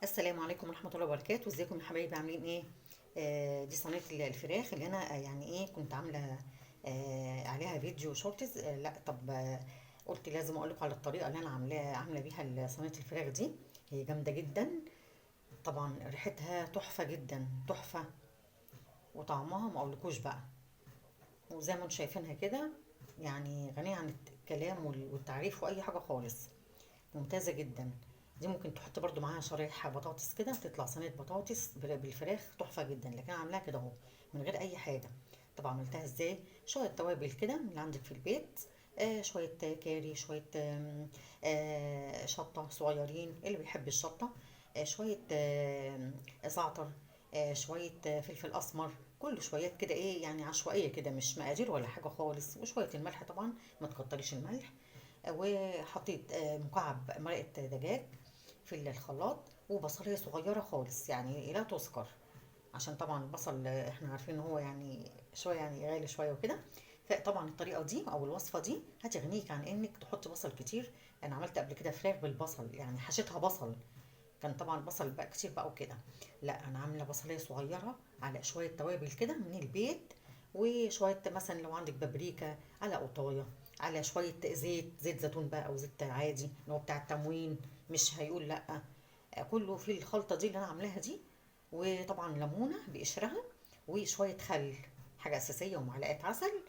السلام عليكم ورحمة الله وبركاته. ازيكم يا حبايبي؟ عاملين ايه؟ دي صينية الفراخ اللي انا يعني ايه كنت عاملة عليها فيديو شورتز. لا طب قلت لازم اقول لكم على الطريقة اللي انا عاملة بيها صينية الفراخ دي. هي جامدة جدا. طبعا ريحتها تحفة جدا تحفة، وطعمها ما اقولكوش بقى. وزي ما انتم شايفينها كده، يعني غنية عن الكلام والتعريف واي حاجة خالص. ممتازة جدا. دي ممكن تحط برضو معاها شرايح بطاطس كده، تطلع صينية بطاطس بالفراخ تحفة جدا. لكن أنا عاملاها كده اهو من غير أي حاجة. طب عملتها ازاي؟ شوية توابل كده من اللي عندك في البيت، شوية كاري، شوية شطة صغيرين اللي بيحب الشطة، شوية زعتر، شوية فلفل أسمر. كل شويات كده ايه يعني عشوائية كده، مش مقادير ولا حاجة خالص. وشوية الملح طبعا، ما تكتريش الملح. وحطيت مكعب مرقة دجاج في الخلاط، وبصلية صغيرة خالص يعني لا تذكر، عشان طبعا البصل احنا عارفين ان هو يعني شوية يعني غالي شوية وكده. فطبعا الطريقة دي او الوصفة دي هتغنيك عن انك تحط بصل كتير. انا عملت قبل كده فراخ بالبصل، يعني حشيتها بصل. كان طبعا البصل بقى كتير بقى وكده. لا انا عامله بصليه صغيره على شويه توابل كده من البيت، وشويه مثلا لو عندك بابريكا، على قطايه، على شويه زيت زيتون بقى او زيت عادي اللي هو بتاع التموين، مش هيقول لا. كله في الخلطه دي اللي انا عاملاها دي. وطبعا ليمونه بقشرها، وشويه خل، حاجه اساسيه، ومعلقه عسل.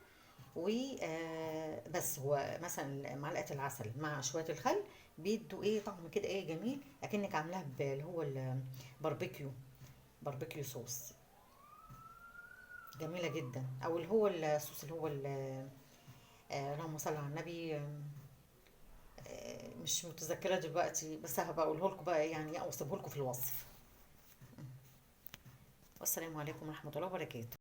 وبس هو مثلا معلقه العسل مع شويه الخل بيدوا ايه طعم كده ايه جميل، اكنك عاملاها اللي هو الباربيكيو، باربيكيو صوص. جميله جدا. او اللي هو الصوص اللي هو اللهم صل على النبي. مش متذكره دلوقتي، بس هبقى اقوله لكم بقى يعني، او اسيبه لكم في الوصف. والسلام عليكم ورحمه الله وبركاته.